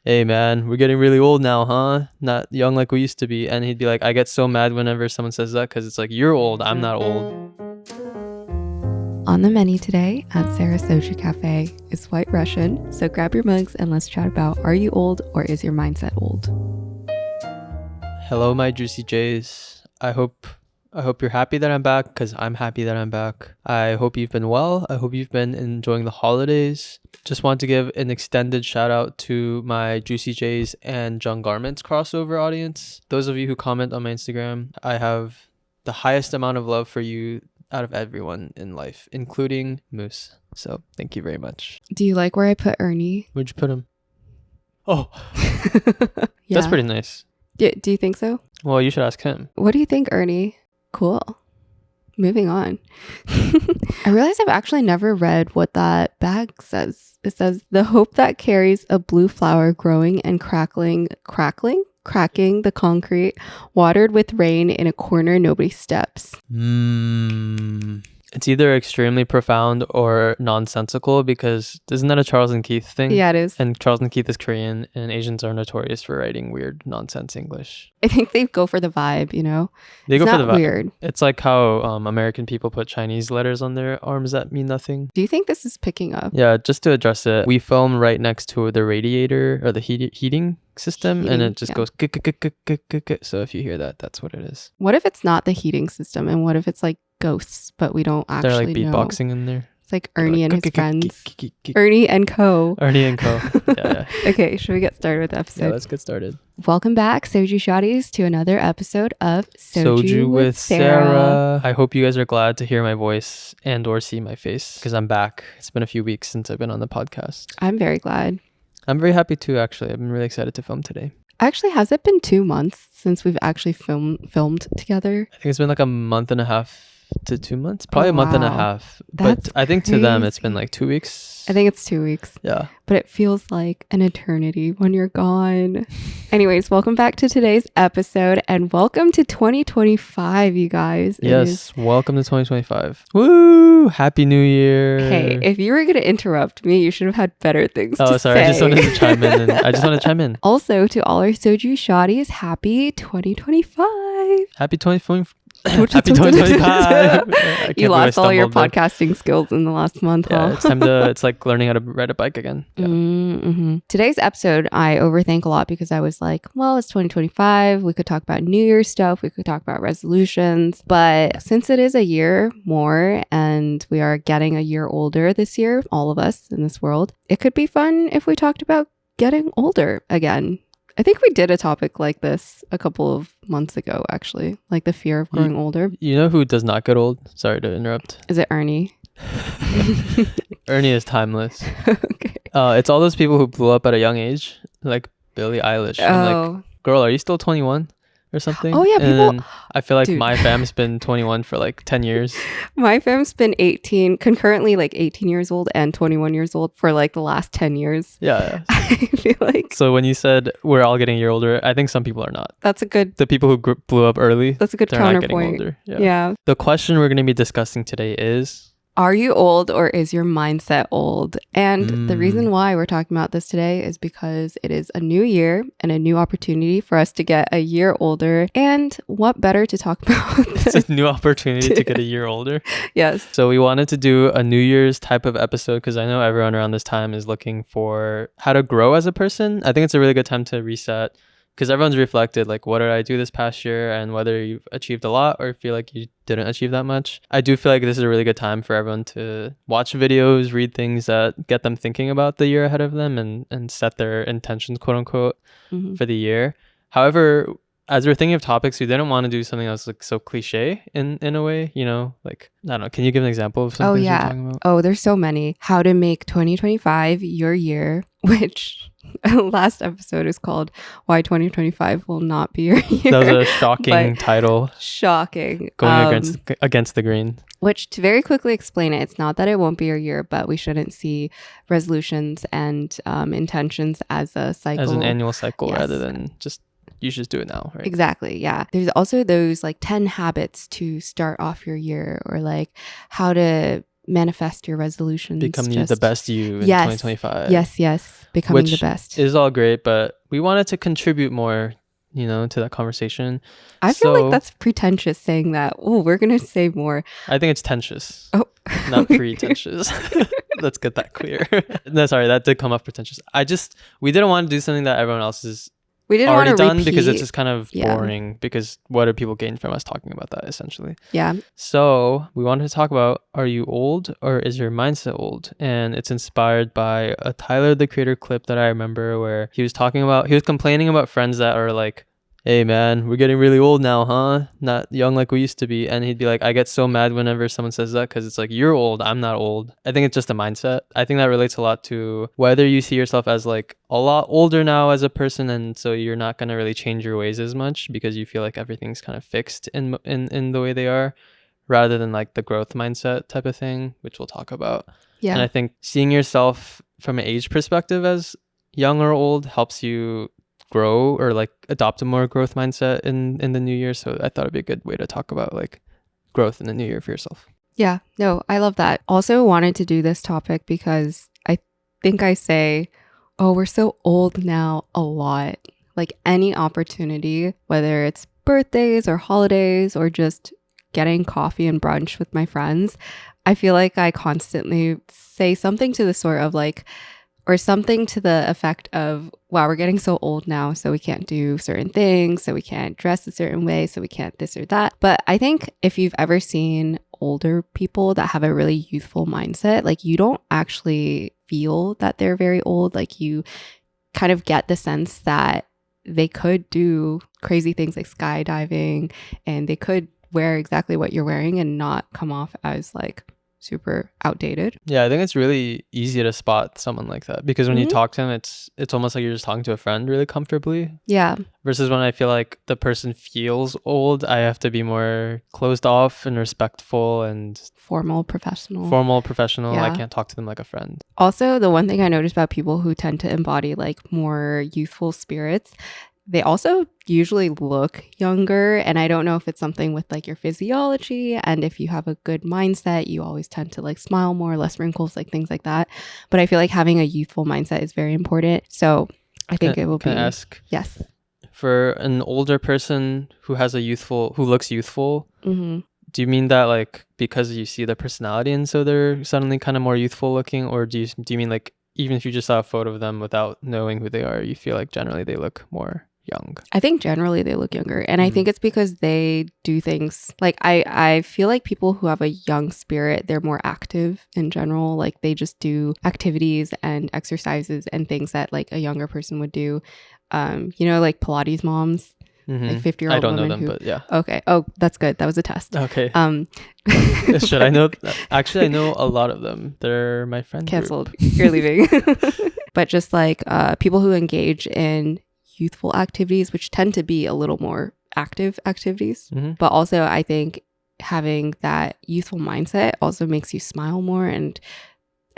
hey man, we're getting really old now, huh? Not young like we used to be. And he'd be like, I get so mad whenever someone says that because it's like, you're old, I'm not old. On the menu today at Sarah's Soju Cafe is White Russian, so grab your mugs and let's chat about, are you old or is your mindset old? Hello, my Juicy J's. I hope you're happy that I'm back because I'm happy that I'm back. I hope you've been well. I hope you've been enjoying the holidays. Just want to give an extended shout out to my Juicy J's and Jung Garments crossover audience. Those of you who comment on my Instagram, I have the highest amount of love for you out of everyone in life, including Moose. So thank you very much. Do you like where I put Ernie? Where'd you put him? Oh, Yeah. That's pretty nice. Do you think so? Well, you should ask him. What do you think, Ernie? Cool. Moving on. I realize I've actually never read what that bag says. It says, the hope that carries a blue flower growing and cracking the concrete, watered with rain in a corner nobody steps. It's either extremely profound or nonsensical because isn't that a Charles and Keith thing? Yeah, it is. And Charles and Keith is Korean and Asians are notorious for writing weird nonsense English. I think they go for the vibe, you know? They It's go for the not vibe. weird. It's like how American people put Chinese letters on their arms that mean nothing. Do you think this is picking up? Yeah, just to address it, we film right next to the radiator or the heating system and it just goes so if you hear that, that's what it is. What if it's not the heating system and what if it's like ghosts, but we don't actually know? They're like beatboxing in there. It's like Ernie and his friends. Ernie and Co. Ernie and Co. Yeah. Okay, should we get started with the episode? Yeah, let's get started. Welcome back, Soju Shotties, to another episode of Soju with Sarah. I hope you guys are glad to hear my voice and or see my face because I'm back. It's been a few weeks since I've been on the podcast. I'm very glad. I'm very happy too, actually. I've been really excited to film today. Actually, has it been 2 months since we've actually filmed together? I think it's been like a month and a half to 2 months. Probably a month and a half. That's but I think to them it's been like 2 weeks. I think it's 2 weeks. Yeah. But it feels like an eternity when you're gone. Anyways, welcome back to today's episode and welcome to 2025, you guys. Yes, welcome to 2025. Woo! Happy New Year. Hey, if you were going to interrupt me, you should have had better things to say. Oh, sorry. I just wanted to chime in. I just want to chime in. Also, to all our Soju Shotties, happy 2025. Happy 2025. Happy 2025. You lost all your podcasting skills in the last month, huh? Yeah, it's like learning how to ride a bike again. Yeah. Mm-hmm. Today's episode, I overthink a lot because I was like, well, it's 2025. We could talk about New Year's stuff. We could talk about resolutions. But since it is a year more and we are getting a year older this year, all of us in this world, it could be fun if we talked about getting older again. I think we did a topic like this a couple of months ago, actually, like the fear of growing older. You know who does not get old? Sorry to interrupt. Is it Ernie? Ernie is timeless. Okay. It's all those people who blew up at a young age, like Billie Eilish. I'm like, girl, are you still 21 or something? Oh, yeah. And I feel like Dude. my fam's been 21 for like 10 years. My fam's been 18, concurrently like 18 years old and 21 years old for like the last 10 years. Yeah. I feel like So when you said we're all getting a year older, I think some people are not. that's a good The people who blew up early, they're not getting counterpoint. older. Yeah. Yeah. The question we're going to be discussing today is, Are you old or is your mindset old? And the reason why we're talking about this today is because it is a new year and a new opportunity for us to get a year older. And what better to talk about? it's a new opportunity to get a year older. Yes. So we wanted to do a New Year's type of episode because I know everyone around this time is looking for how to grow as a person. I think it's a really good time to reset because everyone's reflected, like, what did I do this past year and whether you've achieved a lot or feel like you didn't achieve that much. I do feel like this is a really good time for everyone to watch videos, read things that get them thinking about the year ahead of them and set their intentions, quote unquote, for the year. However, as we're thinking of topics, we didn't want to do something that's like so cliche in a way, you know, like, I don't know. Can you give an example of something you're talking about? Oh, there's so many. How to make 2025 your year, which last episode is called Why 2025 Will Not Be Your Year. That was a shocking title. Shocking. Going against the grain. Which, to very quickly explain it, it's not that it won't be your year, but we shouldn't see resolutions and intentions as a cycle. As an annual cycle Yes. rather than just you should just do it now, right? Exactly. Yeah. There's also those like 10 habits to start off your year, or like how to manifest your resolutions. Become the best you in Yes. 2025. Yes. Becoming the best. Is all great, but we wanted to contribute more, to that conversation. I feel like that's pretentious saying that. Oh, we're going to say more. I think it's tentious. Oh. Not pretentious. Let's get that clear. No, sorry, that did come off pretentious. We didn't want to do something that everyone else is already done because it's just kind of boring, because what do people gain from us talking about that, essentially? Yeah. So we wanted to talk about, are you old or is your mindset old? And it's inspired by a Tyler the Creator clip that I remember, where he was complaining about friends that are like, hey man, we're getting really old now, huh? Not young like we used to be. And he'd be like, I get so mad whenever someone says that, because it's like, you're old, I'm not old. I think it's just a mindset. I think that relates a lot to whether you see yourself as like a lot older now as a person, and so you're not going to really change your ways as much because you feel like everything's kind of fixed in the way they are, rather than like the growth mindset type of thing, which we'll talk about. Yeah. And I think seeing yourself from an age perspective as young or old helps you grow or like adopt a more growth mindset in the new year. So I thought it'd be a good way to talk about like growth in the new year for yourself. Yeah, no, I love that. Also wanted to do this topic because I think I say, oh, we're so old now a lot. Like any opportunity, whether it's birthdays or holidays or just getting coffee and brunch with my friends, I feel like I constantly say something to the sort of like, or something to the effect of, wow, we're getting so old now, so we can't do certain things, so we can't dress a certain way, so we can't this or that. But I think if you've ever seen older people that have a really youthful mindset, like you don't actually feel that they're very old. Like you kind of get the sense that they could do crazy things like skydiving, and they could wear exactly what you're wearing and not come off as like super outdated. Yeah, I think it's really easy to spot someone like that, because when you talk to them, it's almost like you're just talking to a friend really comfortably. Yeah. Versus when I feel like the person feels old, I have to be more closed off and respectful and formal, professional. Yeah. I can't talk to them like a friend. Also, the one thing I noticed about people who tend to embody like more youthful spirits, they also usually look younger. And I don't know if it's something with like your physiology, and if you have a good mindset, you always tend to like smile more, less wrinkles, like things like that. But I feel like having a youthful mindset is very important. So I think it will be. Can I ask? Yes. For an older person who looks youthful, do you mean that like because you see their personality and so they're suddenly kind of more youthful looking, or do you mean like even if you just saw a photo of them without knowing who they are, you feel like generally they look more young? I think generally they look younger, and I think it's because they do things like I feel like people who have a young spirit, they're more active in general. Like they just do activities and exercises and things that like a younger person would do. Like Pilates moms, like 50-year-old I don't women know them, but yeah. Okay. Oh, that's good. That was a test. Okay. Should I know? Actually, I know a lot of them. They're my friend Canceled. Group. You're leaving. But just like people who engage in youthful activities, which tend to be a little more active activities. But also I think having that youthful mindset also makes you smile more. And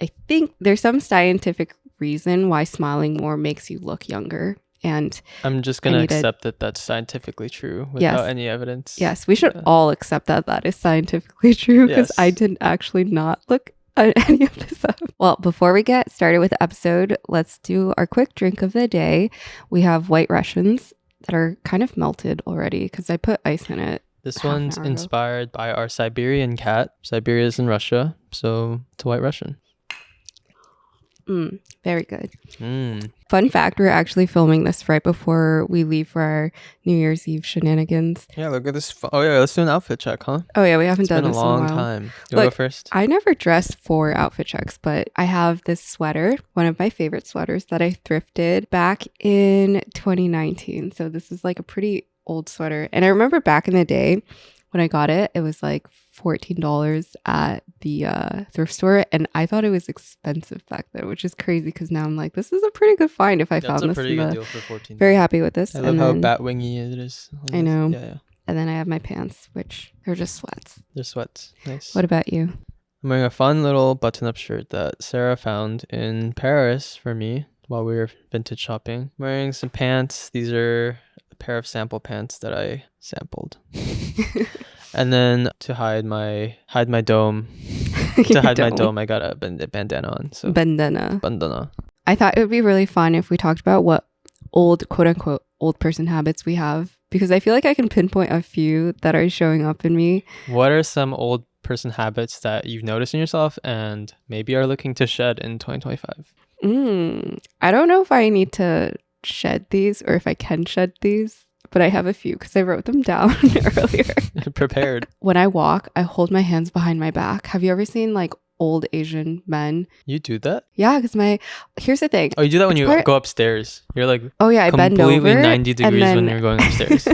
I think there's some scientific reason why smiling more makes you look younger. And I'm just going to accept that that's scientifically true without any evidence. Yes, we should all accept that that is scientifically true, because I did actually not look at any of this up. Well, before we get started with the episode, let's do our quick drink of the day. We have White Russians that are kind of melted already because I put ice in it. This one's inspired by our Siberian cat. Siberia is in Russia, so it's a White Russian. Very good. Fun fact, we're actually filming this right before we leave for our New Year's Eve shenanigans. Yeah, look at this. Oh yeah, let's do an outfit check, huh? Oh yeah, we haven't done this in a while. It's been a long time. You want to go first? I never dress for outfit checks, but I have this sweater, one of my favorite sweaters that I thrifted back in 2019. So this is like a pretty old sweater. And I remember back in the day when I got it, it was like $14 at the thrift store, and I thought it was expensive back then, which is crazy because now I'm like, this is a pretty good find if I found this. That's a pretty good deal for $14. Very happy with this. I love how bat-wingy it is. I know. Yeah. And then I have my pants, which they're just sweats. They're sweats. Nice. What about you? I'm wearing a fun little button-up shirt that Sarah found in Paris for me while we were vintage shopping. I'm wearing some pants. These are a pair of sample pants that I sampled. And then to hide my dome, To hide my dome, I got a bandana on. So bandana. bandana. I thought it would be really fun if we talked about what old, quote unquote, old person habits we have, because I feel like I can pinpoint a few that are showing up in me. What are some old person habits that you've noticed in yourself and maybe are looking to shed in 2025? I don't know if I need to shed these or if I can shed these, but I have a few because I wrote them down earlier. Prepared. When I walk, I hold my hands behind my back. Have you ever seen like old Asian men? You do that? Yeah, because here's the thing. Oh, you do that when you go upstairs. You're like, oh yeah, I bend over completely 90 degrees when you're going upstairs.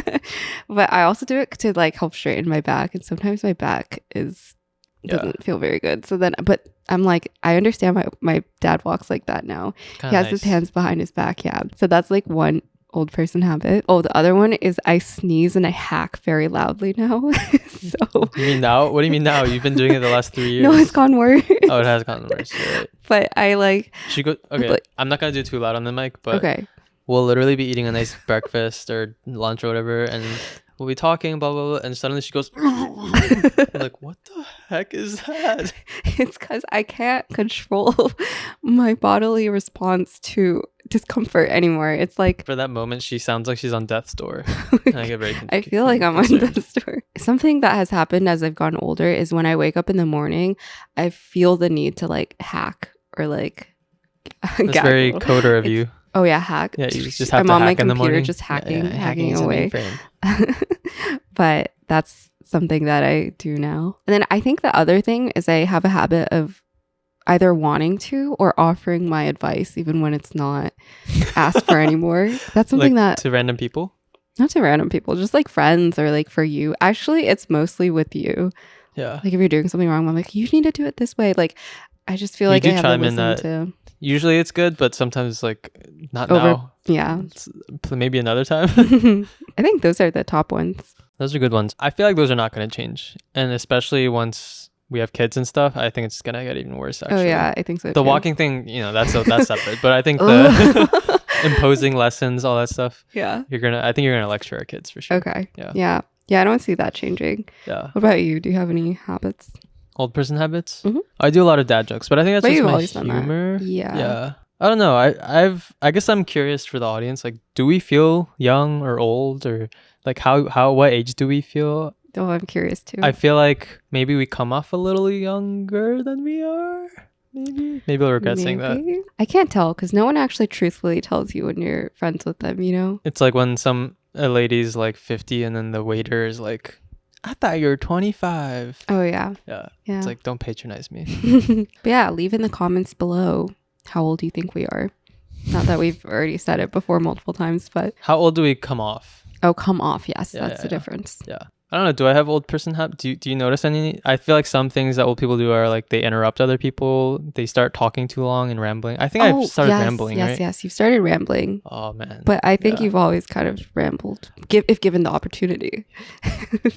But I also do it to like help straighten my back, and sometimes my back doesn't feel very good. So then, but I'm like, I understand my dad walks like that now. He has his hands behind his back. Yeah. So that's like one old person habit. Oh, the other one is I sneeze and I hack very loudly now. So you mean now? What do you mean now? You've been doing it the last 3 years. No, it's gone worse. Oh, it has gotten worse. Right. But I like. Okay. Like, I'm not gonna do too loud on the mic, but okay. We'll literally be eating a nice breakfast or lunch or whatever, and we'll be talking, blah blah blah, and suddenly she goes, like, what the heck is that? It's because I can't control my bodily response to discomfort anymore. It's like for that moment, she sounds like she's on death's door. And I get very I feel like I'm on death's door. Something that has happened as I've gotten older is when I wake up in the morning, I feel the need to like hack or like. That's very coder of you. Oh yeah, hack. Yeah, you just have I'm to on hack my in the computer, morning. just hacking hacking away. But that's something that I do now. And then I think the other thing is I have a habit of either wanting to or offering my advice, even when it's not asked for anymore. That's something like that to random people. Not to random people, just like friends or like for you. Actually, it's mostly with you. Yeah. Like if you're doing something wrong, I'm like, you need to do it this way. Like I just feel like I have to listen to. Usually it's good, but sometimes like not now. Yeah. Maybe another time. I think those are the top ones. Those are good ones. I feel like those are not going to change. And especially once we have kids and stuff, I think it's going to get even worse, actually. Oh, yeah. I think so, The too. walking thing, that's separate. But I think the imposing lessons, all that stuff. Yeah. I think you're going to lecture our kids for sure. Okay. Yeah. Yeah. Yeah, I don't see that changing. Yeah. What about you? Do you have any habits? Old person habits? Mm-hmm. I do a lot of dad jokes, but I think that's just my humor. Yeah. Yeah. I don't know. I guess I'm curious for the audience. Like, do we feel young or old, or like what age do we feel? Oh, I'm curious too. I feel like maybe we come off a little younger than we are. Maybe I'll regret saying that. I can't tell because no one actually truthfully tells you when you're friends with them. It's like when a lady's like 50 and then the waiter is like, I thought you were 25. Oh yeah. Yeah. Yeah. It's like, don't patronize me. But yeah, leave in the comments below how old do you think we are. Not that we've already said it before multiple times, but how old do we come off? Oh, come off. Yes, that's the difference. Yeah. I don't know. Do I have old person habits? Do you notice any? I feel like some things that old people do are like they interrupt other people. They start talking too long and rambling. I think I've started rambling, right? Yes. You've started rambling. Oh, man. But I think you've always kind of rambled, if given the opportunity.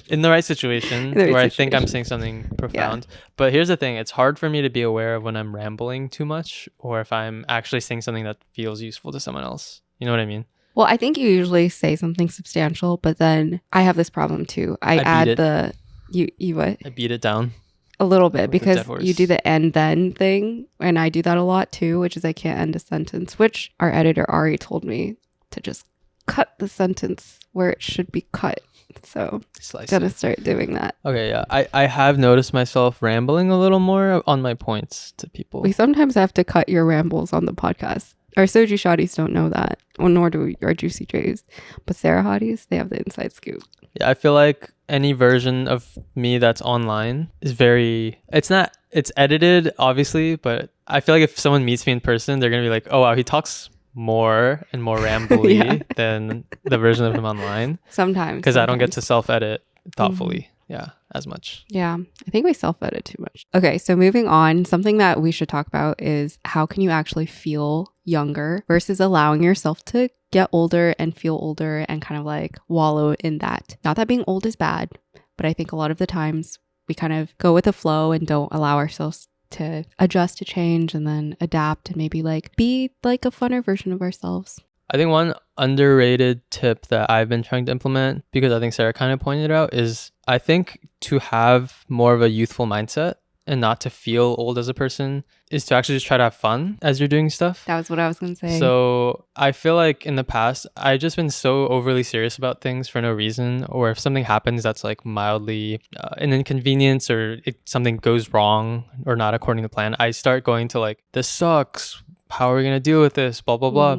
In the right situation, I think I'm saying something profound. Yeah. But here's the thing. It's hard for me to be aware of when I'm rambling too much or if I'm actually saying something that feels useful to someone else. You know what I mean? Well, I think you usually say something substantial, but then I have this problem too. I add the you what? I beat it down a little bit because you do the and then thing, and I do that a lot too, which is I can't end a sentence, which our editor Ari told me to just cut the sentence where it should be cut. So I'm gonna start doing that. Okay, yeah. I have noticed myself rambling a little more on my points to people. We sometimes have to cut your rambles on the podcast. Our soju shotties don't know that, well, nor do our juicy J's. But Sarah hotties, they have the inside scoop. Yeah, I feel like any version of me that's online is it's edited, obviously, but I feel like if someone meets me in person, they're going to be like, oh, wow, he talks more and more rambly than the version of him online. Sometimes. Because I don't get to self-edit thoughtfully. Mm-hmm. Yeah, as much. Yeah, I think we self-edit too much. Okay, so moving on, something that we should talk about is how can you actually feel younger versus allowing yourself to get older and feel older and kind of like wallow in that. Not that being old is bad, but I think a lot of the times we kind of go with the flow and don't allow ourselves to adjust to change and then adapt and maybe like be like a funner version of ourselves. I think one underrated tip that I've been trying to implement, because I think Sarah kind of pointed it out, is I think to have more of a youthful mindset and not to feel old as a person is to actually just try to have fun as you're doing stuff. That was what I was going to say. So I feel like in the past, I've just been so overly serious about things for no reason. Or if something happens that's like mildly an inconvenience, or something goes wrong or not according to plan, I start going to like, this sucks. How are we going to deal with this? Blah, blah, blah.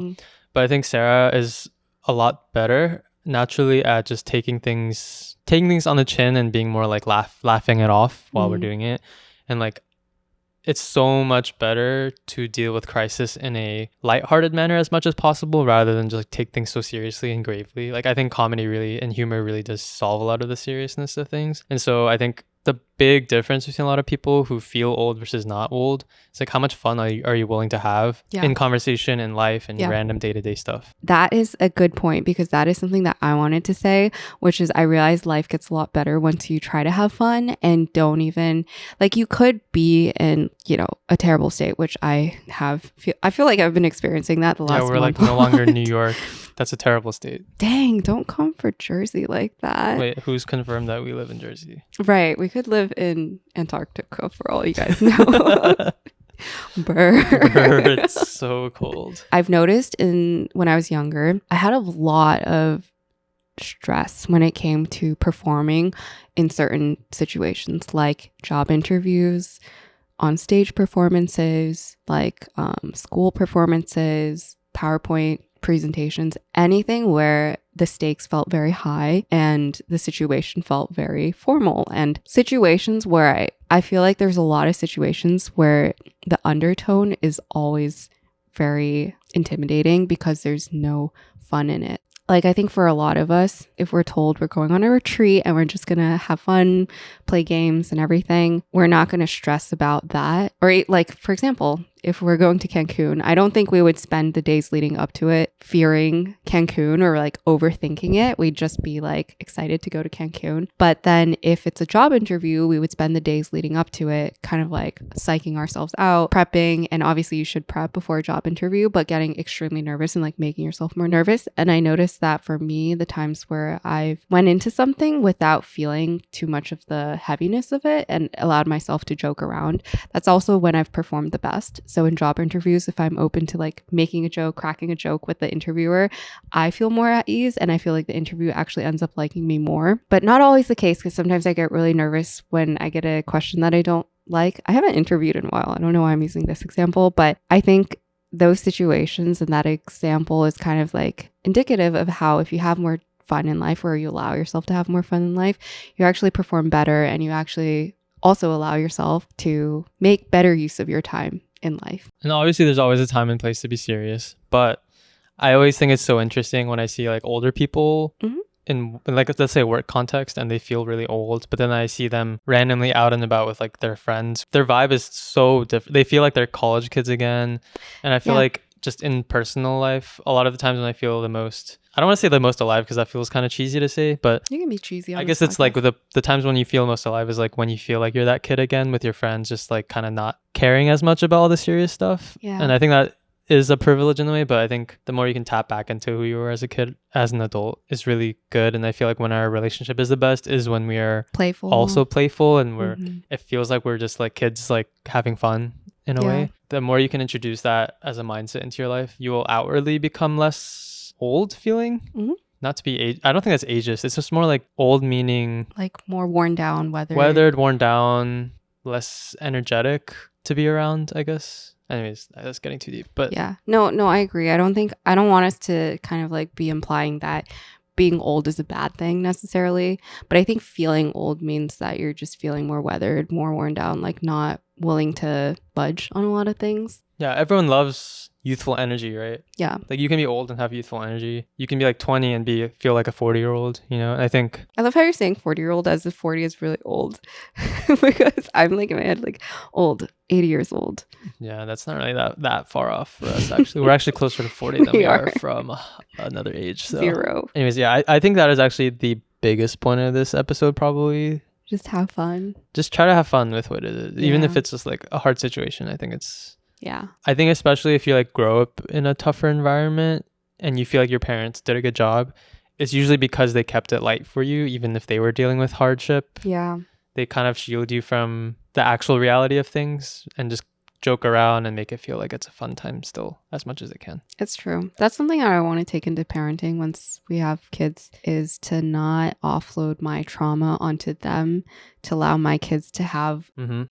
But I think Sarah is a lot better naturally at just taking things on the chin and being more like laughing it off while we're doing it. And like, it's so much better to deal with crisis in a lighthearted manner as much as possible, rather than just like, take things so seriously and gravely. Like, I think comedy really and humor really does solve a lot of the seriousness of things. And so I think the big difference between a lot of people who feel old versus not old, it's like, how much fun are you willing to have in conversation and life and random day-to-day stuff. That is a good point, because that is something that I wanted to say, which is I realize life gets a lot better once you try to have fun and don't even, like, you could be in, you know, a terrible state, which I feel like I've been experiencing that the last month. Yeah, we're like no longer in New York. That's a terrible state. Dang, don't come for Jersey like that. Wait, who's confirmed that we live in Jersey? Right, we could live in Antarctica for all you guys know. Brr, it's so cold. I've noticed when I was younger, I had a lot of stress when it came to performing in certain situations, like job interviews, on stage performances, like school performances, PowerPoint presentations, anything where the stakes felt very high and the situation felt very formal, and situations where I feel like there's a lot of situations where the undertone is always very intimidating because there's no fun in it. Like, I think for a lot of us, if we're told we're going on a retreat and we're just going to have fun, play games and everything, we're not going to stress about that. Or like, for example, if we're going to Cancun, I don't think we would spend the days leading up to it fearing Cancun or like overthinking it. We'd just be like excited to go to Cancun. But then if it's a job interview, we would spend the days leading up to it kind of like psyching ourselves out, prepping. And obviously you should prep before a job interview, but getting extremely nervous and like making yourself more nervous. And I noticed that for me, the times where I've went into something without feeling too much of the heaviness of it and allowed myself to joke around, that's also when I've performed the best. So in job interviews, if I'm open to like making a joke, cracking a joke with the interviewer, I feel more at ease and I feel like the interview actually ends up liking me more. But not always the case, because sometimes I get really nervous when I get a question that I don't like. I haven't interviewed in a while. I don't know why I'm using this example, but I think those situations and that example is kind of like indicative of how if you have more fun in life, or you allow yourself to have more fun in life, you actually perform better, and you actually also allow yourself to make better use of your time in life. And obviously there's always a time and place to be serious, but I always think it's so interesting when I see like older people in like, let's say, work context, and they feel really old, but then I see them randomly out and about with like their friends. Their vibe is so different. They feel like they're college kids again. And I feel like just in personal life, a lot of the times when I feel the most, I don't want to say the most alive because that feels kind of cheesy to say, but you can be cheesy. I guess it's like the times when you feel most alive is like when you feel like you're that kid again with your friends, just like kind of not caring as much about all the serious stuff. Yeah. And I think that is a privilege in a way, but I think the more you can tap back into who you were as a kid, as an adult, is really good. And I feel like when our relationship is the best is when we are also playful, and we're it feels like we're just like kids, like having fun in a way. The more you can introduce that as a mindset into your life, you will outwardly become less old feeling. Not to be I don't think that's ageist. It's just more like old, meaning like more worn down, weathered, worn down, less energetic to be around, I guess. Anyways, that's getting too deep, but yeah, no, I agree. I don't want us to kind of like be implying that being old is a bad thing necessarily, but I think feeling old means that you're just feeling more weathered, more worn down, like not willing to budge on a lot of things. Yeah, everyone loves youthful energy, right? Yeah. Like you can be old and have youthful energy. You can be like 20 and feel like a 40-year-old, you know? I love how you're saying 40-year-old as if 40 is really old. Because I'm like in my head like old, 80 years old. Yeah, that's not really that far off for us actually. We're actually closer to 40 than we are from another age. So. 0. Anyways, yeah, I think that is actually the biggest point of this episode probably. Just have fun. Just try to have fun with what it is. Even if it's just like a hard situation, I think it's... Yeah. I think especially if you like grow up in a tougher environment and you feel like your parents did a good job, it's usually because they kept it light for you, even if they were dealing with hardship. Yeah. They kind of shield you from the actual reality of things and just joke around and make it feel like it's a fun time still as much as it can. It's true. That's something I want to take into parenting once we have kids, is to not offload my trauma onto them, to allow my kids to have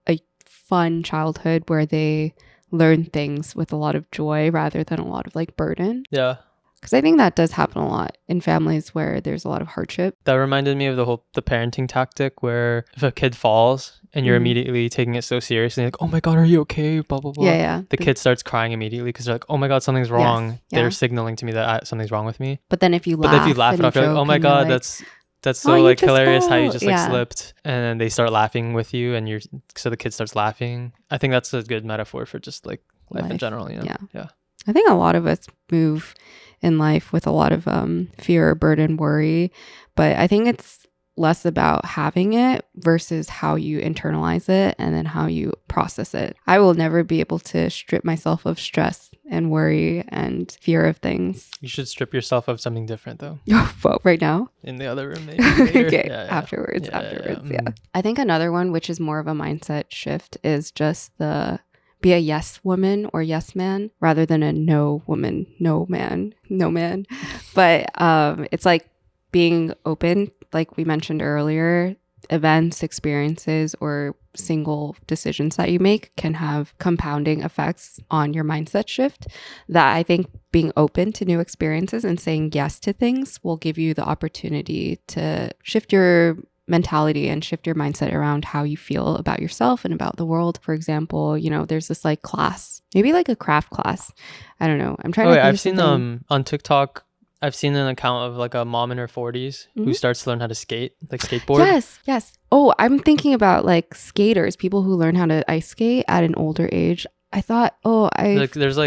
a fun childhood where they learn things with a lot of joy rather than a lot of like burden. Yeah. Because I think that does happen a lot in families where there's a lot of hardship. That reminded me of the parenting tactic where if a kid falls and you're immediately taking it so seriously, like, oh my God, are you okay? Blah, blah, blah. Yeah. The kid starts crying immediately because they're like, oh my God, something's wrong. Yes, They're signaling to me that something's wrong with me. But then if you laugh it off, you're like, oh my God, like, that's so oh, like hilarious how you just like yeah. slipped, and then they start laughing with you and so the kid starts laughing. I think that's a good metaphor for just like life in general, you know? Yeah. I think a lot of us move in life with a lot of fear, burden, worry, but I think it's less about having it versus how you internalize it and then how you process it. I will never be able to strip myself of stress and worry and fear of things. You should strip yourself of something different though. Well, right now? In the other room maybe later. Okay, yeah. afterwards. I think another one, which is more of a mindset shift, is just be a yes woman or yes man rather than a no woman, no man. But it's like being open, like we mentioned earlier. Events, experiences, or single decisions that you make can have compounding effects on your mindset shift, that I think being open to new experiences and saying yes to things will give you the opportunity to shift your mentality and shift your mindset around how you feel about yourself and about the world. For example, you know, there's this like class, maybe like a craft class. I don't know. I'm trying to think I've seen on TikTok, I've seen an account of like a mom in her 40s who starts to learn how to skate, like skateboard. Yes. Oh, I'm thinking about like skaters, people who learn how to ice skate at an older age. I thought, there's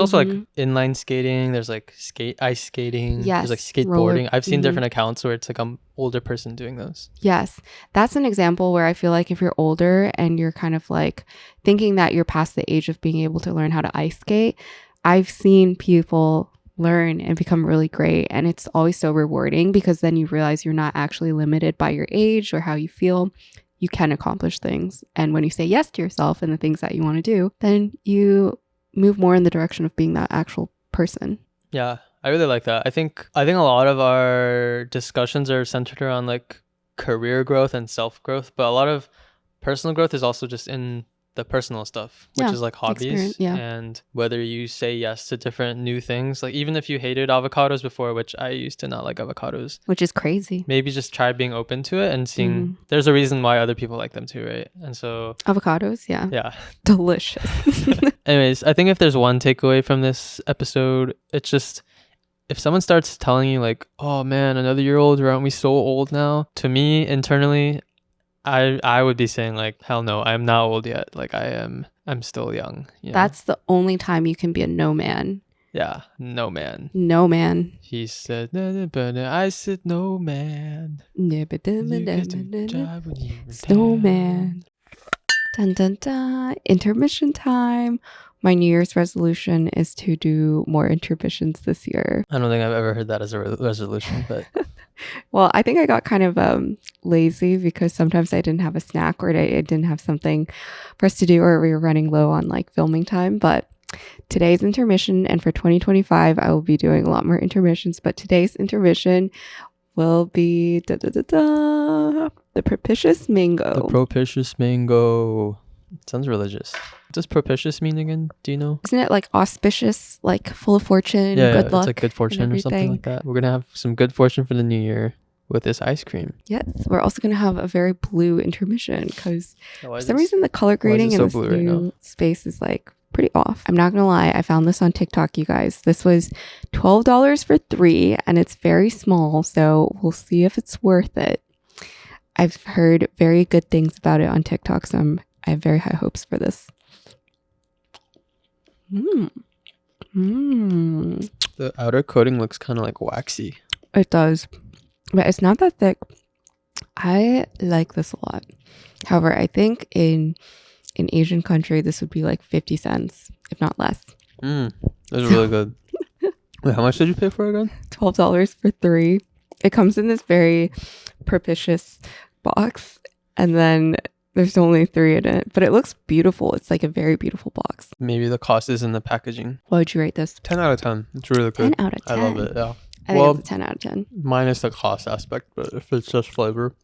also like inline skating. There's like ice skating. Yes. There's like skateboarding. I've seen different accounts where it's like an older person doing those. Yes. That's an example where I feel like if you're older and you're kind of like thinking that you're past the age of being able to learn how to ice skate, I've seen people learn and become really great, and it's always so rewarding because then you realize you're not actually limited by your age or how you feel. You can accomplish things, and when you say yes to yourself and the things that you want to do, then you move more in the direction of being that actual person. Yeah, I really like that. I think a lot of our discussions are centered around like career growth and self-growth, but a lot of personal growth is also just in the personal stuff, which is like hobbies, and whether you say yes to different new things. Like even if you hated avocados before, which I used to not like avocados, which is crazy, maybe just try being open to it and seeing there's a reason why other people like them too, right? And so avocados, delicious. Anyways, I think if there's one takeaway from this episode, it's just if someone starts telling you like, oh man, another year older, aren't we so old now? To me internally, I would be saying like, hell no, I'm not old yet. Like I'm still young. You know? That's the only time you can be a no man. Yeah, no man. No man. He said, I said no man. Snowman. Dun dun dun. Intermission time. My New Year's resolution is to do more intermissions this year. I don't think I've ever heard that as a resolution, but... Well, I think I got kind of lazy because sometimes I didn't have a snack or I didn't have something for us to do, or we were running low on like filming time. But today's intermission, and for 2025, I will be doing a lot more intermissions. But today's intermission will be the propitious mango. The propitious mango. It sounds religious. What does propitious mean again? Do you know? Isn't it like auspicious, like full of fortune, good luck? It's like good fortune or something like that. We're going to have some good fortune for the new year with this ice cream. Yes. We're also going to have a very blue intermission because for some reason the color grading in this new space is like pretty off. I'm not going to lie. I found this on TikTok, you guys. This was $12 for 3 and it's very small. So we'll see if it's worth it. I've heard very good things about it on TikTok. So I have very high hopes for this. The outer coating looks kind of like waxy. It does, but it's not that thick. I like this a lot. However, I think in an Asian country, this would be like 50 cents, if not less. This is really good. Wait, how much did you pay for it again? $12 for 3. It comes in this very propitious box, and then There's only 3 in it, but it looks beautiful. It's like a very beautiful box. Maybe the cost is in the packaging. What would you rate this? 10 out of 10. It's really 10 good. out of 10. I love it, yeah. I think it's a 10 out of 10. Minus the cost aspect, but if it's just flavor.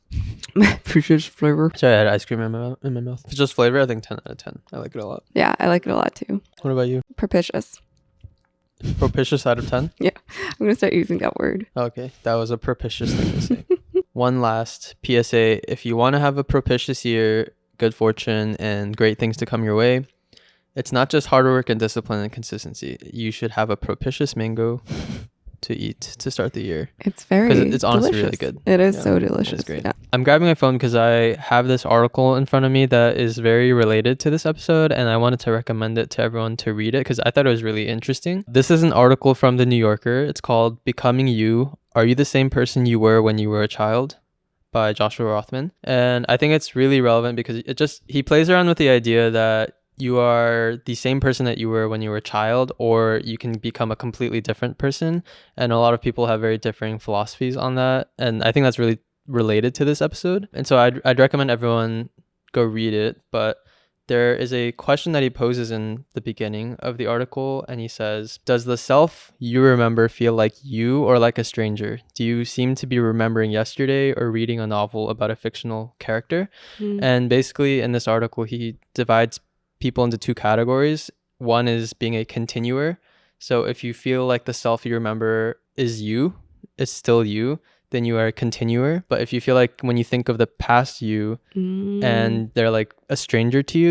For just flavor. Sorry, I had ice cream in my mouth. If it's just flavor, I think 10 out of 10. I like it a lot. Yeah, I like it a lot too. What about you? Propitious. Propitious out of 10? I'm going to start using that word. Okay, that was a propitious thing to say. One last PSA. If you want to have a propitious year, good fortune, and great things to come your way, it's not just hard work and discipline and consistency. You should have a propitious mango to eat to start the year. It's very because it's honestly delicious. really good. It is so delicious. It's great. Yeah. I'm grabbing my phone because I have this article in front of me that is very related to this episode, and I wanted to recommend it to everyone to read it because I thought it was really interesting. This is an article from The New Yorker. It's called Becoming You. Are You the Same Person You Were When You Were a Child? By Joshua Rothman. And I think it's really relevant because he plays around with the idea that you are the same person that you were when you were a child, or you can become a completely different person. And a lot of people have very differing philosophies on that. And I think that's really related to this episode. And so I'd recommend everyone go read it. But there is a question that he poses in the beginning of the article. And he says, does the self you remember feel like you or like a stranger? Do you seem to be remembering yesterday or reading a novel about a fictional character? And basically in this article, he divides people into 2 categories. One is being a continuer. So if you feel like the self you remember is you, it's still you, then you are a continuer. But if you feel like when you think of the past you and they're like a stranger to you,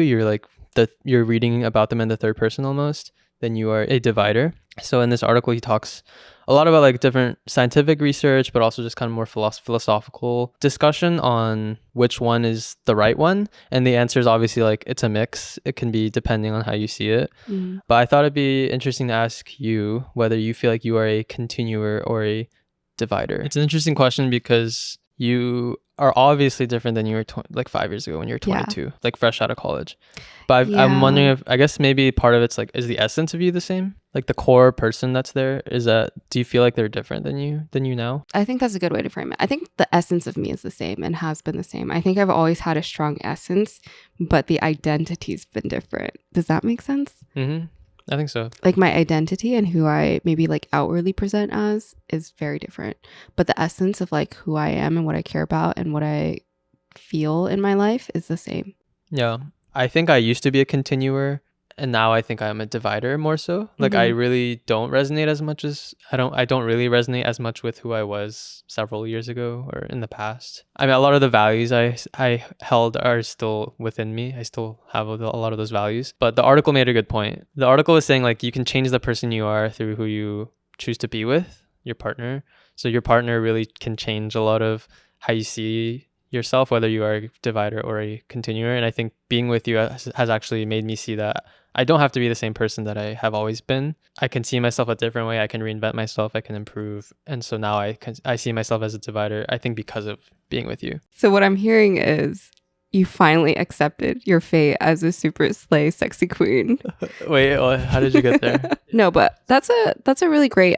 you're reading about them in the third person almost, then you are a divider. So in this article, he talks a lot about like different scientific research, but also just kind of more philosophical discussion on which one is the right one. And the answer is obviously like it's a mix. It can be depending on how you see it. But I thought it'd be interesting to ask you whether you feel like you are a continuer or a divider. It's an interesting question because you are obviously different than you were like 5 years ago when you were 22, like fresh out of college. But I'm wondering if, I guess maybe part of it's like, is the essence of you the same? Like the core person that's there, do you feel like they're different than you now? I think that's a good way to frame it. I think the essence of me is the same and has been the same. I think I've always had a strong essence, but the identity's been different. Does that make sense? I think so. Like my identity and who I maybe like outwardly present as is very different. But the essence of like who I am and what I care about and what I feel in my life is the same. Yeah. I think I used to be a continuer and now I think I'm a divider more so. Like I really don't resonate as much as I don't really resonate as much with who I was several years ago or in the past. I mean, a lot of the values I held are still within me. I still have a lot of those values. But the article made a good point. The article was saying like you can change the person you are through who you choose to be with, your partner. So your partner really can change a lot of how you see yourself, whether you are a divider or a continuer. And I think being with you has actually made me see that I don't have to be the same person that I have always been. I can see myself a different way. I can reinvent myself. I can improve. And so now I see myself as a divider, I think because of being with you. So what I'm hearing is you finally accepted your fate as a super slay sexy queen. Wait, how did you get there? No, but that's a really great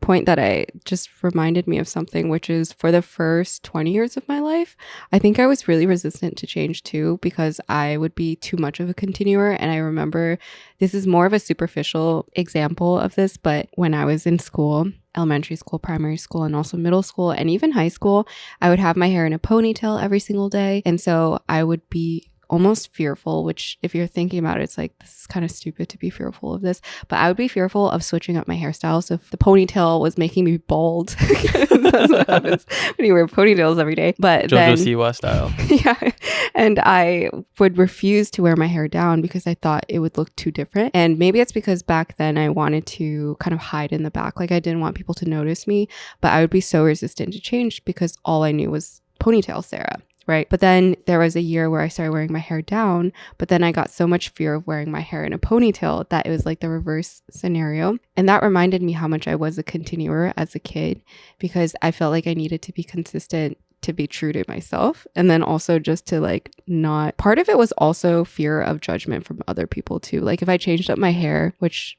point that I just reminded me of something, which is for the first 20 years of my life, I think I was really resistant to change too, because I would be too much of a continuer. And I remember this is more of a superficial example of this, but when I was in school, elementary school, primary school, and also middle school, and even high school, I would have my hair in a ponytail every single day. And so I would be almost fearful, which if you're thinking about it, it's like, this is kind of stupid to be fearful of this, but I would be fearful of switching up my hairstyle. So if the ponytail was making me bald, that's what happens when you wear ponytails every day. But JoJo Siwa style. Yeah. And I would refuse to wear my hair down because I thought it would look too different. And maybe it's because back then I wanted to kind of hide in the back. Like I didn't want people to notice me, but I would be so resistant to change because all I knew was ponytail Sarah. Right. But then there was a year where I started wearing my hair down, but then I got so much fear of wearing my hair in a ponytail that it was like the reverse scenario. And that reminded me how much I was a continuer as a kid, because I felt like I needed to be consistent to be true to myself. And then also just to like not, part of it was also fear of judgment from other people too. Like if I changed up my hair, which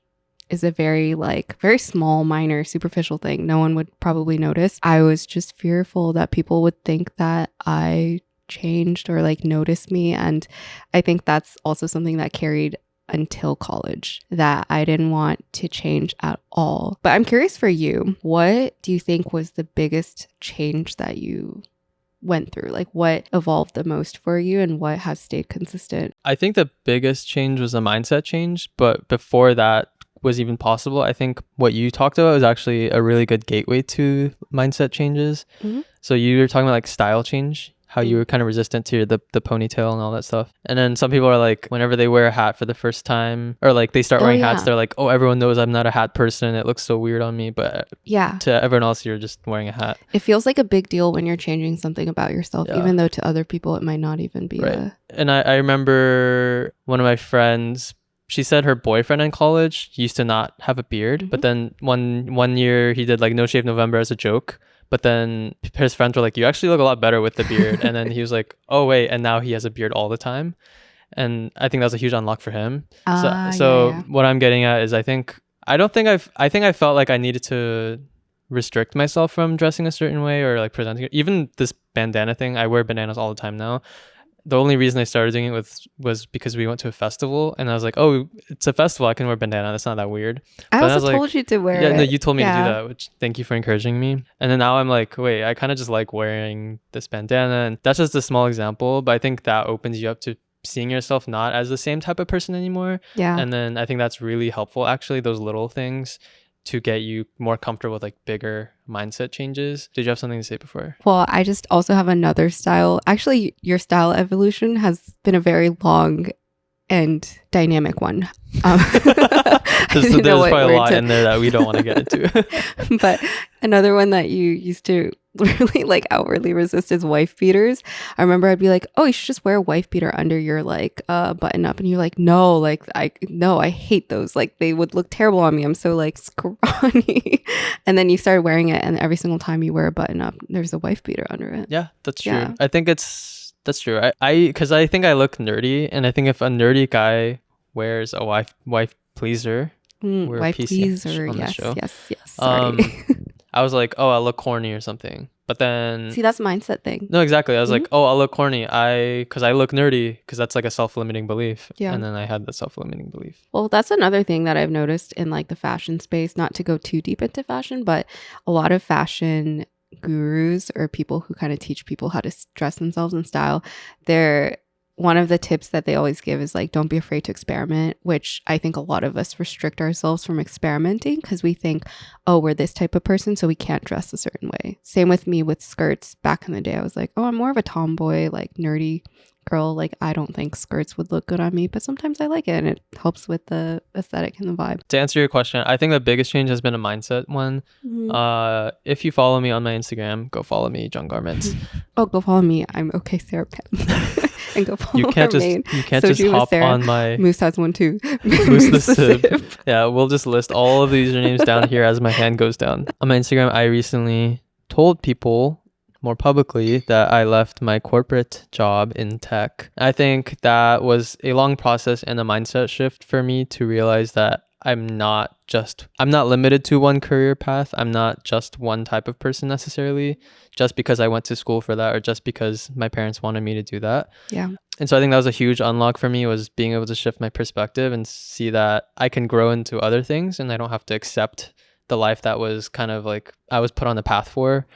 is a very small, minor, superficial thing no one would probably notice, I was just fearful that people would think that I changed or like noticed me. And I think that's also something that carried until college, that I didn't want to change at all. But I'm curious for you, what do you think was the biggest change that you went through? Like what evolved the most for you and what has stayed consistent? I think the biggest change was a mindset change, but before that was even possible, I think what you talked about was actually a really good gateway to mindset changes. Mm-hmm. So you were talking about like style change, how you were kind of resistant to the ponytail and all that stuff. And then some people are like, whenever they wear a hat for the first time, or like they start wearing hats, they're like, oh, everyone knows I'm not a hat person. It looks so weird on me. But to everyone else, you're just wearing a hat. It feels like a big deal when you're changing something about yourself, even though to other people it might not even be. Right. And I remember one of my friends, she said her boyfriend in college used to not have a beard, but then one year he did like No Shave November as a joke. But then his friends were like, you actually look a lot better with the beard. And then he was like, oh, wait. And now he has a beard all the time. And I think that was a huge unlock for him. So what I'm getting at is I think I felt like I needed to restrict myself from dressing a certain way or like presenting it. Even this bandana thing, I wear bandanas all the time now. The only reason I started doing it was because we went to a festival and I was like, oh, it's a festival, I can wear bandana, that's not that weird. I also told you to wear it. Yeah, no, you told me to do that, which thank you for encouraging me. And then now I'm like, wait, I kind of just like wearing this bandana, and that's just a small example, but I think that opens you up to seeing yourself not as the same type of person anymore. Yeah. And then I think that's really helpful, actually, those little things to get you more comfortable with like bigger mindset changes. Did you have something to say before? Well, I just also have another style. Actually, your style evolution has been a very long and dynamic one. There's probably a lot in there that we don't want to get into. But another one that you used to really like outwardly resist is wife beaters. I remember I'd be like, oh, you should just wear a wife beater under your like button up, and you're like, no, like I hate those, like they would look terrible on me, I'm so like scrawny. And then you started wearing it, and every single time you wear a button up there's a wife beater under it. Yeah, that's true. I think that's true. Because I think I look nerdy, and I think if a nerdy guy wears a wife pleaser, we're wife PC pleaser, on the yes, show. yes, sorry. I was like, oh, I look corny or something. But then see, that's a mindset thing. No, exactly. I was like, oh, I look corny. Because I look nerdy, because that's like a self-limiting belief. Yeah. And then I had the self-limiting belief. Well, that's another thing that I've noticed in like the fashion space, not to go too deep into fashion, but a lot of fashion gurus or people who kind of teach people how to dress themselves in style, one of the tips that they always give is like, don't be afraid to experiment, which I think a lot of us restrict ourselves from experimenting because we think, oh, we're this type of person, so we can't dress a certain way. Same with me with skirts. Back in the day, I was like, oh, I'm more of a tomboy, like nerdy girl. Like, I don't think skirts would look good on me, but sometimes I like it and it helps with the aesthetic and the vibe. To answer your question, I think the biggest change has been a mindset one. If you follow me on my Instagram, go follow me, John Garments. Oh, go follow me. I'm okay, Sarah Penn. And go follow you can't just hop on my Moose has one too. Moose the Sip. Yeah, we'll just list all of the usernames down here as my hand goes down. On my Instagram, I recently told people more publicly that I left my corporate job in tech. I think that was a long process and a mindset shift for me to realize that I'm not limited to one career path. I'm not just one type of person necessarily, just because I went to school for that or just because my parents wanted me to do that. Yeah. And so I think that was a huge unlock for me, was being able to shift my perspective and see that I can grow into other things and I don't have to accept the life that was kind of like I was put on the path for.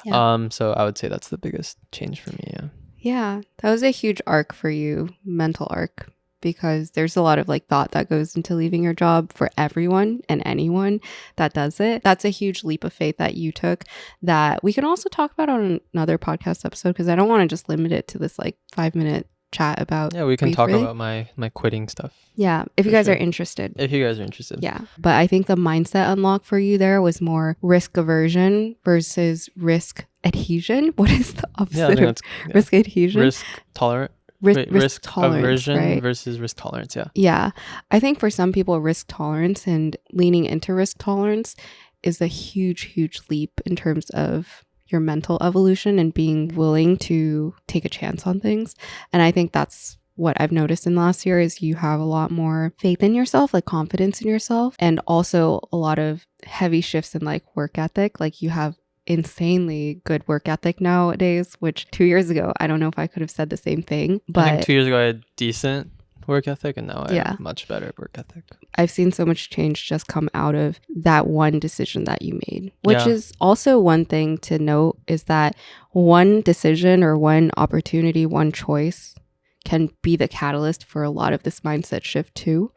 Yeah. So I would say that's the biggest change for me. Yeah. Yeah. That was a huge arc for you, mental arc. Because there's a lot of like thought that goes into leaving your job for everyone and anyone that does it. That's a huge leap of faith that you took that we can also talk about on another podcast episode, because I don't want to just limit it to this like 5-minute chat about. Yeah, we can talk about my quitting stuff. Yeah, if you guys are interested. If you guys are interested. Yeah, but I think the mindset unlock for you there was more risk aversion versus risk adhesion. What is the opposite of risk adhesion? Risk tolerant. Risk tolerance, aversion, right? Versus risk tolerance. Yeah, I think for some people, risk tolerance and leaning into risk tolerance is a huge leap in terms of your mental evolution and being willing to take a chance on things. And I think that's what I've noticed in the last year is you have a lot more faith in yourself, like confidence in yourself, and also a lot of heavy shifts in like work ethic. Like you have insanely good work ethic nowadays, which 2 years ago, I don't know if I could have said the same thing. But I think 2 years ago I had decent work ethic, and now I Yeah. have much better work ethic. I've seen so much change just come out of that one decision that you made, which Yeah. is also one thing to note, is that one decision or one opportunity, one choice can be the catalyst for a lot of this mindset shift too.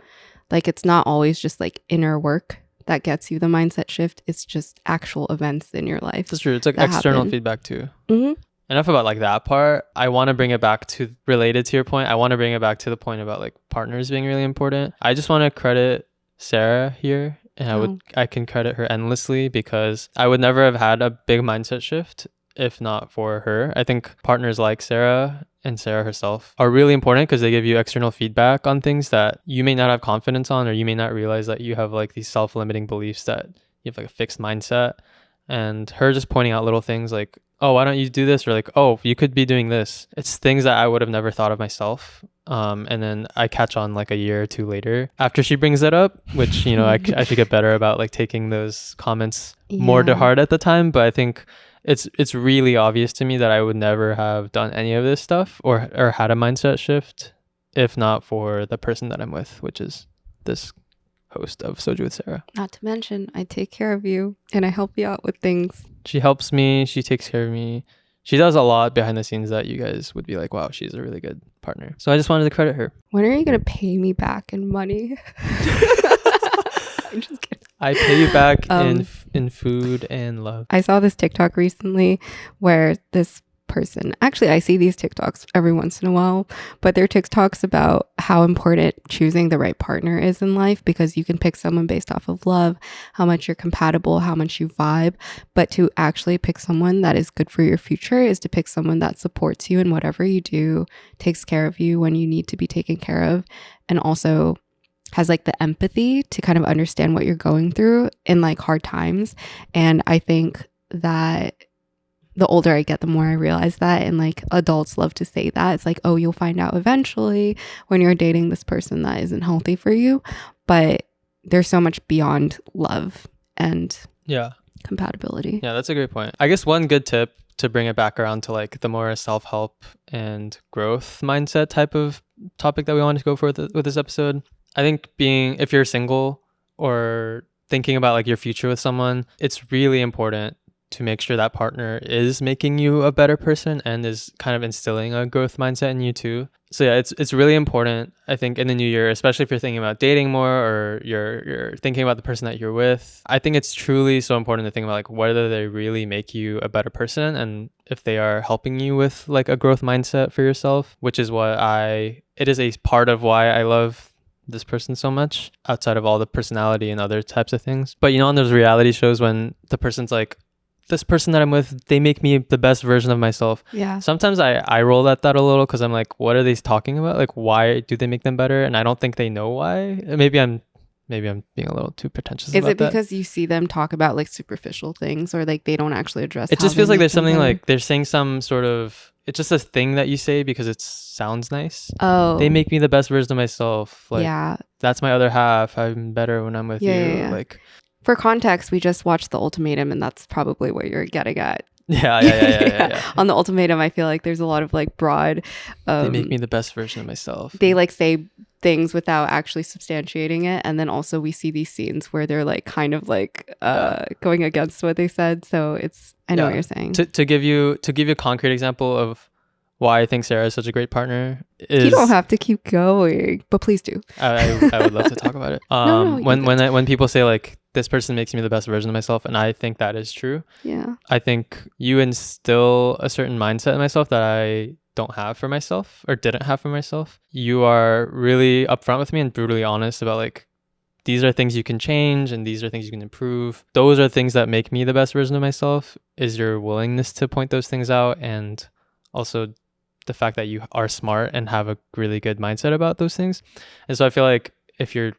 Like, it's not always just like inner work that gets you the mindset shift. It's just actual events in your life. That's true. It's like that external happen. feedback too. Mhm. Enough about like that part. I want to bring it back to, related to your point, I want to bring it back to the point about like partners being really important. I just want to credit Sarah here, and I can credit her endlessly, because I would never have had a big mindset shift if not for her. I think partners like Sarah and Sarah herself are really important, because they give you external feedback on things that you may not have confidence on, or you may not realize that you have like these self-limiting beliefs, that you have like a fixed mindset. And her just pointing out little things like, oh, why don't you do this? Or like, oh, you could be doing this. It's things that I would have never thought of myself. And then I catch on like a year or two later after she brings it up, which, you know, I should get better about like taking those comments more to heart at the time. But I think it's really obvious to me that I would never have done any of this stuff or had a mindset shift if not for the person that I'm with, which is this host of Soju with Sarah. Not to mention, I take care of you and I help you out with things. She helps me. She takes care of me. She does a lot behind the scenes that you guys would be like, wow, she's a really good partner. So I just wanted to credit her. When are you going to pay me back in money? I'm just kidding. I pay you back in food and love. I saw this TikTok recently where this person, actually I see these TikToks every once in a while, but they're TikToks about how important choosing the right partner is in life, because you can pick someone based off of love, how much you're compatible, how much you vibe, but to actually pick someone that is good for your future is to pick someone that supports you in whatever you do, takes care of you when you need to be taken care of, and also has like the empathy to kind of understand what you're going through in like hard times. And I think that the older I get, the more I realize that. And like adults love to say that. It's like, oh, you'll find out eventually when you're dating this person that isn't healthy for you. But there's so much beyond love and compatibility. Yeah, that's a great point. I guess one good tip to bring it back around to like the more self-help and growth mindset type of topic that we wanted to go for with this episode. I think if you're single or thinking about like your future with someone, it's really important to make sure that partner is making you a better person and is kind of instilling a growth mindset in you too. So yeah, it's really important, I think, in the new year, especially if you're thinking about dating more or you're thinking about the person that you're with. I think it's truly so important to think about like whether they really make you a better person and if they are helping you with like a growth mindset for yourself, which is it is a part of why I love this person so much, outside of all the personality and other types of things. But you know, on those reality shows when the person's like, this person that I'm with, they make me the best version of myself. Yeah. Sometimes I roll at that a little because I'm like, what are they talking about? Like, why do they make them better? And I don't think they know why. Maybe I'm being a little too pretentious about that. Is it because you see them talk about like superficial things, or like they don't actually address it? Just feels like there's something better? like they're saying some sort of, it's just a thing that you say because it sounds nice. Oh, they make me the best version of myself. Like, yeah, that's my other half. I'm better when I'm with you. Yeah. Like, for context, we just watched The Ultimatum, and that's probably what you're getting at. Yeah. On The Ultimatum, I feel like there's a lot of like broad. They make me the best version of myself. They like say things without actually substantiating it, and then also we see these scenes where they're like kind of like going against what they said. So I know what you're saying. To give you a concrete example of why I think Sarah is such a great partner is... You don't have to keep going, but please do. I would love to talk about it. When people say like, this person makes me the best version of myself, and I think that is true. Yeah. I think you instill a certain mindset in myself that I don't have for myself or didn't have for myself. You are really upfront with me and brutally honest about like, these are things you can change and these are things you can improve. Those are things that make me the best version of myself, is your willingness to point those things out, and also the fact that you are smart and have a really good mindset about those things. And so I feel like if you're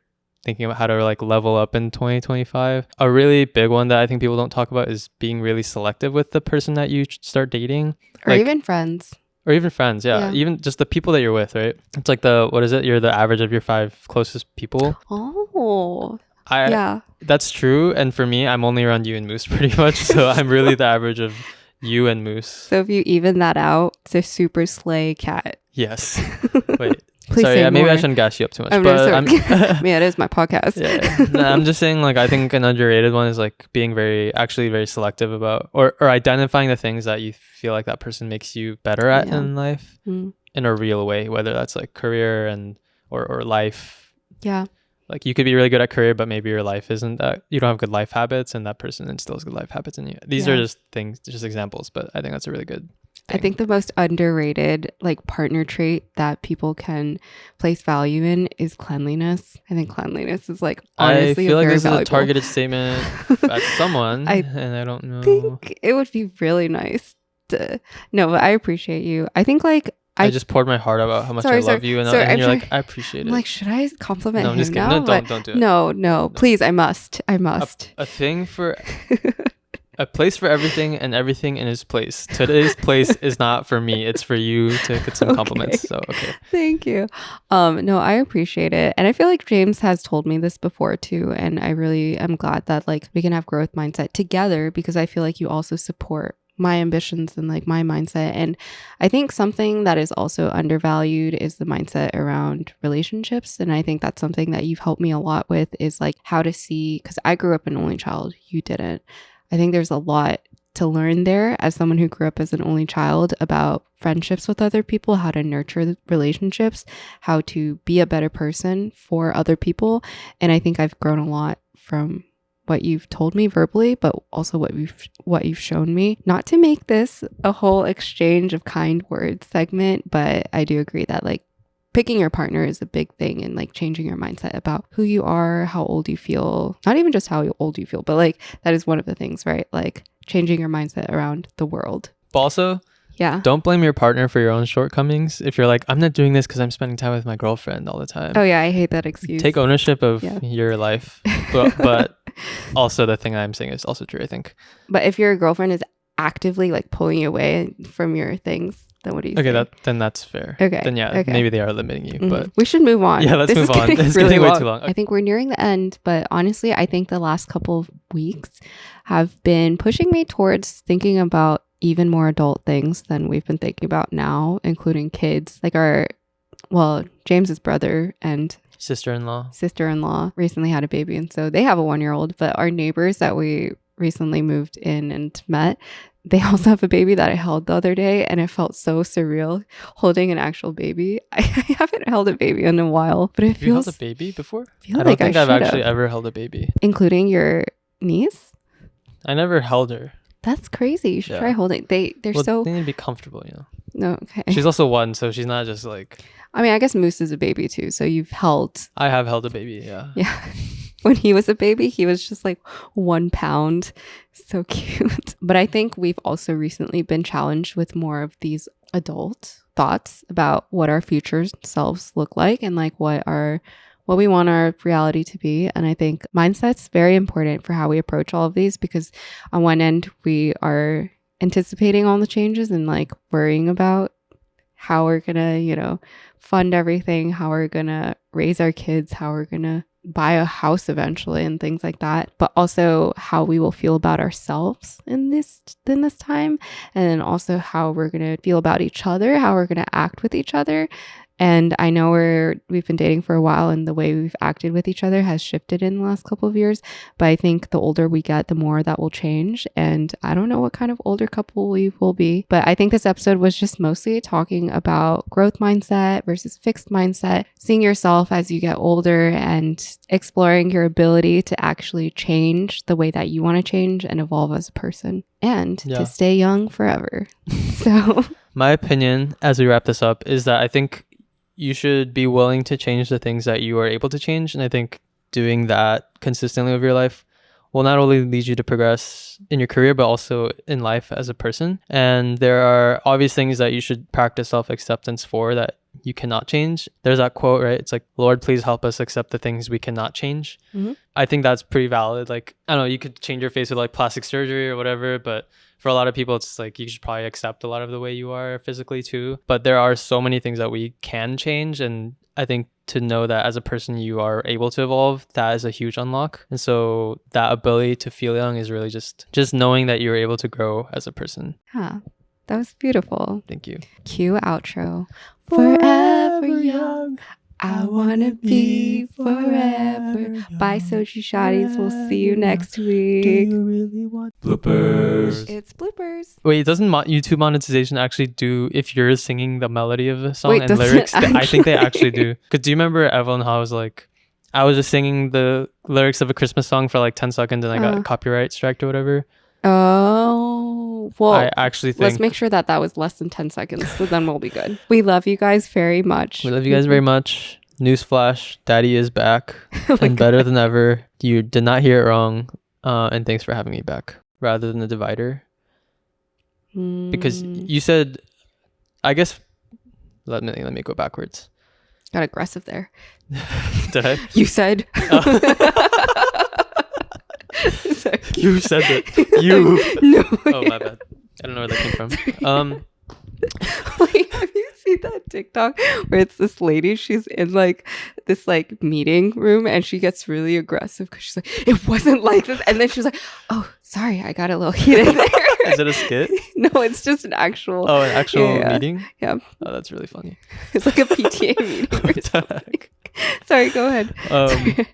thinking about how to like level up in 2025, a really big one that I think people don't talk about is being really selective with the person that you start dating, or even friends. Yeah. Even just the people that you're with, right? It's like you're the average of your 5 closest people. Oh, Yeah. That's true. And for me, I'm only around you and Moose pretty much. So I'm really the average of you and Moose. So if you even that out, it's a super slay cat. Yes. Wait. Please Sorry, say maybe more. I shouldn't gas you up too much. I'm But sorry. I'm Yeah, it is my podcast. yeah. No, I'm just saying, like, I think an underrated one is like being very selective about or identifying the things that you feel like that person makes you better at Yeah. in life Mm. in a real way, whether that's like career and or life. Yeah. Like you could be really good at career, but maybe your life isn't that, you don't have good life habits, and that person instills good life habits in you. These are just things, just examples, but I think that's a really good thing. I think the most underrated like partner trait that people can place value in is cleanliness. I think cleanliness is like honestly I feel like very this valuable. is a targeted statement at someone, and I don't know. I think it would be really nice to. No, but I appreciate you. I think like I just poured my heart about how much I love you, and you're like, I appreciate it. Like, should I compliment No, him I'm just kidding. now? No, don't do it. No, please, I must. A thing for a place for everything, and everything in its place. Today's place is not for me; it's for you to get some compliments. So okay. Thank you. No, I appreciate it, and I feel like James has told me this before too, and I really am glad that like we can have growth mindset together, because I feel like you also support my ambitions and like my mindset. And I think something that is also undervalued is the mindset around relationships. And I think that's something that you've helped me a lot with, is like how to see, because I grew up an only child, you didn't. I think there's a lot to learn there as someone who grew up as an only child about friendships with other people, how to nurture the relationships, how to be a better person for other people. And I think I've grown a lot from what you've told me verbally, but also what you've shown me. Not to make this a whole exchange of kind words segment, but I do agree that like picking your partner is a big thing, and like changing your mindset about who you are, how old you feel, not even just how old you feel, but like that is one of the things, right? Like changing your mindset around the world. But also, don't blame your partner for your own shortcomings. If you're like, I'm not doing this because I'm spending time with my girlfriend all the time. Oh yeah, I hate that excuse. Take ownership of your life. But also the thing I'm saying is also true, I think. But if your girlfriend is actively like pulling you away from your things, then what do you say? Then that's fair. Okay. Then maybe they are limiting you. But we should move on. Yeah, let's move on. It's really getting way too long. I think we're nearing the end, but honestly, I think the last couple of weeks have been pushing me towards thinking about even more adult things than we've been thinking about now, including kids. Like James's brother and sister-in-law recently had a baby, and so they have a 1-year-old. But our neighbors that we recently moved in and met, they also have a baby that I held the other day, and it felt so surreal holding an actual baby. I haven't held a baby in a while, but it feels... You held a baby before? I don't think I've actually ever held a baby. Including your niece? I never held her. That's crazy. You should try holding. They need to be comfortable, you know. No, okay. She's also 1, so she's not just like... I mean, I guess Moose is a baby too, so you've held... I have held a baby, yeah. Yeah. When he was a baby, he was just like 1 pound. So cute. But I think we've also recently been challenged with more of these adult thoughts about what our future selves look like, and like what we want our reality to be. And I think mindset's very important for how we approach all of these, because on one end, we are anticipating all the changes and like worrying about how we're gonna, fund everything, how we're gonna raise our kids, how we're gonna buy a house eventually and things like that, but also how we will feel about ourselves in this time, and then also how we're gonna feel about each other, how we're gonna act with each other. And I know we've been dating for a while, and the way we've acted with each other has shifted in the last couple of years. But I think the older we get, the more that will change. And I don't know what kind of older couple we will be. But I think this episode was just mostly talking about growth mindset versus fixed mindset, seeing yourself as you get older and exploring your ability to actually change the way that you want to change and evolve as a person, and to stay young forever. So my opinion as we wrap this up is that I think you should be willing to change the things that you are able to change. And I think doing that consistently over your life will not only lead you to progress in your career, but also in life as a person. And there are obvious things that you should practice self-acceptance for that you cannot change. There's that quote, right? It's like, Lord, please help us accept the things we cannot change. Mm-hmm. I think that's pretty valid. Like, I don't know, you could change your face with like plastic surgery or whatever, but for a lot of people, it's like you should probably accept a lot of the way you are physically too. But there are so many things that we can change, and I think to know that as a person you are able to evolve, that is a huge unlock. And so that ability to feel young is really just knowing that you're able to grow as a person. Yeah, that was beautiful. Thank you. Cue outro. Forever young, I wanna be forever. Bye, soju shotties. We'll see you next week. Do you really want bloopers? It's bloopers. Wait, doesn't YouTube monetization actually do if you're singing the melody of the song Wait, and does it lyrics? I think they actually? actually do. Because do you remember Evelyn how I was like, I was just singing the lyrics of a Christmas song for like 10 seconds and I got copyright striked or whatever? Oh, well, I actually think let's make sure that was less than 10 seconds, so then we'll be good. We love you guys very much. we love you guys very much. Newsflash, Daddy is back and better than ever. You did not hear it wrong. And thanks for having me back rather than the divider. Because you said, I guess, let me go backwards. Got aggressive there. Did I? You said. You said that. You. No. Oh, my bad. I don't know where that came from. Wait, have you seen that TikTok where it's this lady? She's in like this like meeting room and she gets really aggressive because she's like, it wasn't like this. And then she's like, oh, sorry, I got a little heated there. Is it a skit? No, it's just an actual. Oh, an actual meeting? Yeah. Oh, that's really funny. It's like a PTA meeting or something. Sorry, go ahead. Sorry.